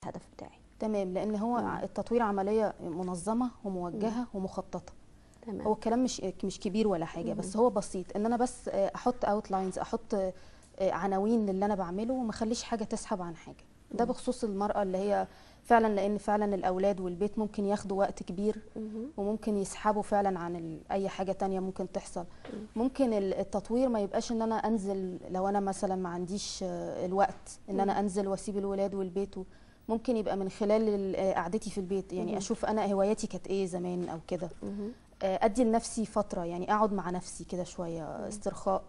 الهدف بتاعي. تمام، لان هو التطوير عمليه منظمه وموجهه ومخططه. تمام. هو الكلام مش كبير ولا حاجه، بس هو بسيط، ان انا بس احط اوتلاينز، احط عناوين للي انا بعمله، وما اخليش حاجه تسحب عن حاجه. ده بخصوص المراه اللي هي فعلا، لان فعلا الاولاد والبيت ممكن ياخدوا وقت كبير، وممكن يسحبوا فعلا عن اي حاجه تانية ممكن تحصل. ممكن التطوير ما يبقاش ان انا انزل، لو انا مثلا ما عنديش الوقت ان انا انزل واسيب الولاد والبيت، ممكن يبقى من خلال قعدتي في البيت، يعني اشوف انا هواياتي كانت ايه زمان او كده. ادي لنفسي فتره، يعني اقعد مع نفسي كده شويه استرخاء،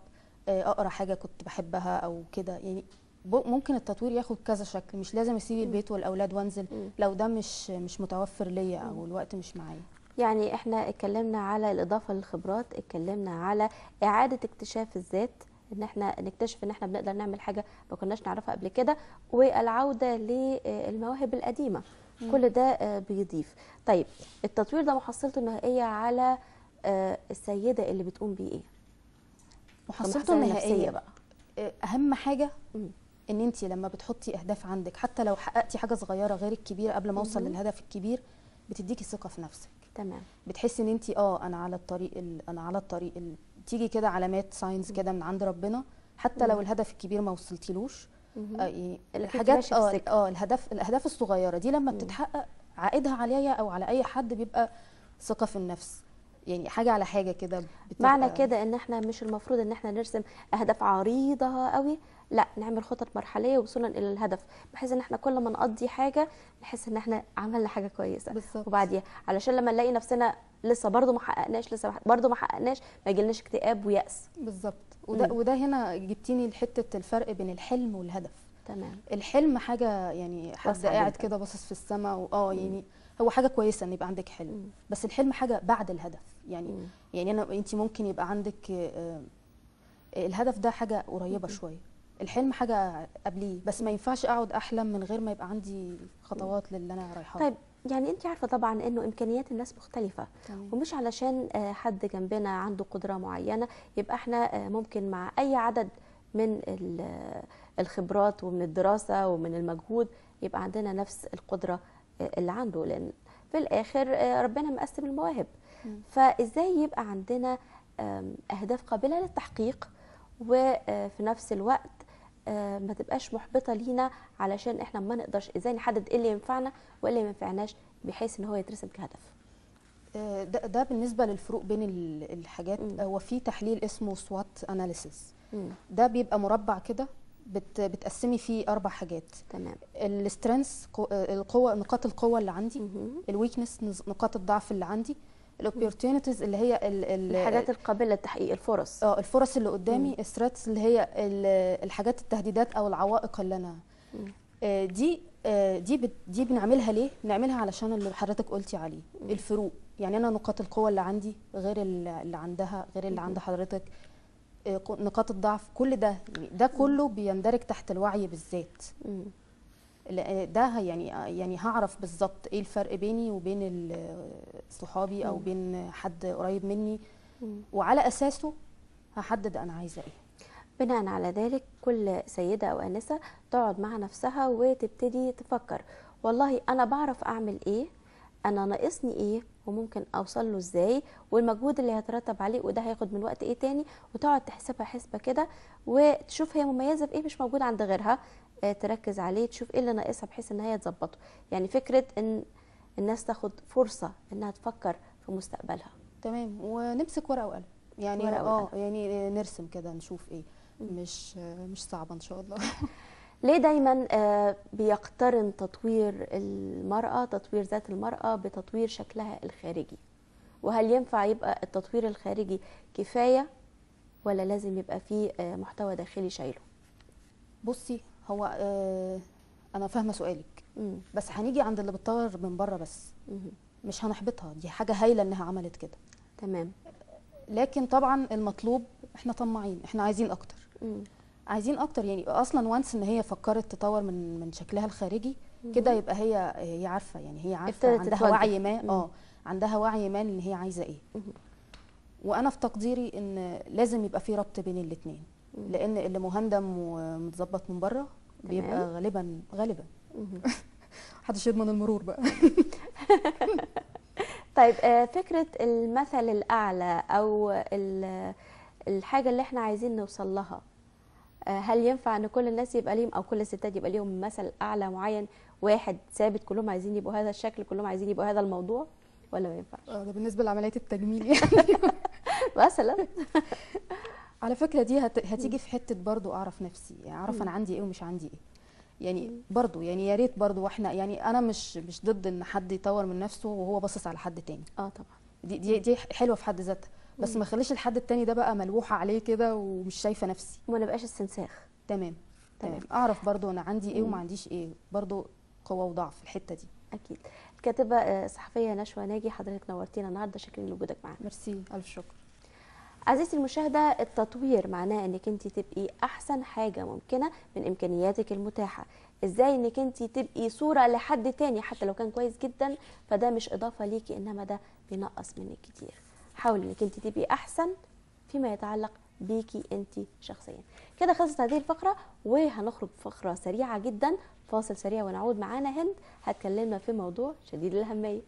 اقرا حاجه كنت بحبها او كده. يعني ممكن التطوير ياخد كذا شكل، مش لازم اسيب البيت والاولاد وانزل لو ده مش متوفر ليا او الوقت مش معايا. يعني احنا اتكلمنا على الاضافه للخبرات، اتكلمنا على اعاده اكتشاف الذات، ان احنا نكتشف ان احنا بنقدر نعمل حاجه ما كناش نعرفها قبل كده، والعوده للمواهب القديمه. كل ده بيضيف. طيب التطوير ده محصلته النهائيه على السيده اللي بتقوم بيه ايه؟ محصلته النهائيه بقى اهم حاجه ان انت لما بتحطي اهداف عندك، حتى لو حققتي حاجه صغيره غير الكبيره قبل ما اوصل للهدف الكبير، بتديكي ثقه في نفسك. تمام. بتحسي ان انت انا على الطريق، تيجي كده علامات ساينز كده من عند ربنا، حتى لو الهدف الكبير ما وصلتيلوش. حاجات الاهداف الصغيره دي لما بتتحقق، عائدها عليا او على اي حد بيبقى ثقه في النفس. يعني حاجه على حاجه كده. معنى كده ان احنا مش المفروض ان احنا نرسم اهداف عريضه قوي، لا، نعمل خطط مرحليه وصولا الى الهدف، بحيث ان احنا كل ما نقضي حاجه نحس ان احنا عملنا حاجه كويسه. بالظبط. وبعديها علشان لما نلاقي نفسنا لسه برضو ما حققناش ما يجيلناش اكتئاب ويأس. بالظبط. وده هنا جبتيني لحته الفرق بين الحلم والهدف. تمام. الحلم حاجه يعني حد قاعد كده باصص في السماء، يعني هو حاجه كويسه ان يبقى عندك حلم. بس الحلم حاجه بعد الهدف. يعني انت ممكن يبقى عندك الهدف ده حاجه قريبه شويه، الحلم حاجه قبليه، بس ما ينفعش اقعد احلم من غير ما يبقى عندي خطوات للي انا رايحاه. طيب يعني انت عارفه طبعا انه امكانيات الناس مختلفه. تمام. ومش علشان حد جنبنا عنده قدره معينه يبقى احنا ممكن مع اي عدد من الخبرات ومن الدراسه ومن المجهود يبقى عندنا نفس القدره اللي عنده، لان في الاخر ربنا مقسم المواهب. فازاي يبقى عندنا اهداف قابله للتحقيق وفي نفس الوقت ما تبقاش محبطه لينا، علشان احنا ما نقدرش ازاي نحدد ايه اللي ينفعنا وايه اللي ما ينفعناش بحيث ان هو يترسم كهدف. ده بالنسبه للفروق بين الحاجات. هو في تحليل اسمه سوات اناليسيس. ده بيبقى مربع كده بتقسمي فيه 4 حاجات. تمام. السترينث، القوه، نقاط القوه اللي عندي. الويكنس، نقاط الضعف اللي عندي. الاوبورتيونيتيز اللي هي الحاجات القابله للتحقيق، الفرص. الفرص اللي قدامي. الثريتس اللي هي الحاجات، التهديدات او العوائق اللي انا دي بنعملها ليه؟ بنعملها علشان اللي حضرتك قلتي عليه، الفروق. يعني انا نقاط القوه اللي عندي غير اللي عندها، غير اللي عند حضرتك. نقاط الضعف، كل ده يعني ده كله بيندرج تحت الوعي بالذات. ده يعني هعرف بالظبط ايه الفرق بيني وبين صحابي او بين حد قريب مني، وعلى اساسه هحدد انا عايزه ايه. بناء على ذلك كل سيده او انسه تقعد مع نفسها وتبتدي تفكر، والله انا بعرف اعمل ايه، انا ناقصني ايه، وممكن اوصل له ازاي، والمجهود اللي هيترتب عليه وده هياخد من وقت ايه تاني، وتقعد تحسبها حسبه كده وتشوف هي مميزه بايه مش موجود عند غيرها، تركز عليه، تشوف ايه اللي ناقصها بحيث ان هي تظبطه. يعني فكره ان الناس تاخد فرصه انها تفكر في مستقبلها. تمام. ونمسك ورقه وقلم، يعني يعني نرسم كده نشوف ايه. مش صعبه ان شاء الله. ليه دايما بيقترن تطوير المرأة، تطوير ذات المرأة، بتطوير شكلها الخارجي؟ وهل ينفع يبقى التطوير الخارجي كفاية ولا لازم يبقى فيه محتوى داخلي شايله؟ بصي، هو انا فاهمه سؤالك، بس هنيجي عند اللي بتطور من بره بس. مش هنحبطها، دي حاجه هايله انها عملت كده. تمام. لكن طبعا المطلوب، احنا طماعين، احنا عايزين اكتر. عايزين اكتر. يعني اصلا وانس ان هي فكرت تطور من شكلها الخارجي كده، يبقى هي عارفه، يعني هي عارفه، عندها وعي ما. عندها وعي ما ان هي عايزه ايه. وانا في تقديري ان لازم يبقى في ربط بين الاثنين، لان اللي مهندم ومتظبط من بره بيبقى غالبا محدش يضمن المرور بقى. طيب فكرة المثل الأعلى أو الحاجة اللي احنا عايزين نوصل لها، هل ينفع ان كل الناس يبقى ليهم او كل الستات يبقى ليهم مثل اعلى معين واحد ثابت كلهم عايزين يبقوا هذا الشكل، كلهم عايزين يبقوا هذا الموضوع، ولا ما ينفعش؟ ده بالنسبه لعمليات التجميل يعني. مثلا. على فكره دي هتيجي في حته برضو اعرف نفسي، يعني اعرف انا عندي ايه ومش عندي ايه. يعني برضو يعني يا ريت برضو، واحنا يعني انا مش ضد ان حد يطور من نفسه وهو باصص على حد تاني. طبعا. دي حلوه في حد ذاتها، بس ما خليش الحد التاني ده بقى ملوحه عليه كده ومش شايفه نفسي. ما نبقاش استنساخ. تمام. اعرف برضو انا عندي ايه وما عنديش ايه، برضو قوه وضعف في الحته دي. اكيد. الكاتبه الصحفيه نشوى ناجي، حضرتك نورتينا النهارده، شكرا لوجودك معانا. ميرسي، الف شكر. عزيزتي المشاهده، التطوير معناه انك انت تبقي احسن حاجه ممكنه من امكانياتك المتاحه. ازاي انك انت تبقي صوره لحد تاني حتى لو كان كويس جدا، فده مش اضافه ليكي، انما ده بينقص منك كتير. حاولي انك انت تبقي احسن فيما يتعلق بيكي انت شخصيا. كده خلصت هذه الفقره، وهنخرج فقره سريعه جدا، فاصل سريع ونعود. معانا هند هتكلمنا في موضوع شديد الاهميه.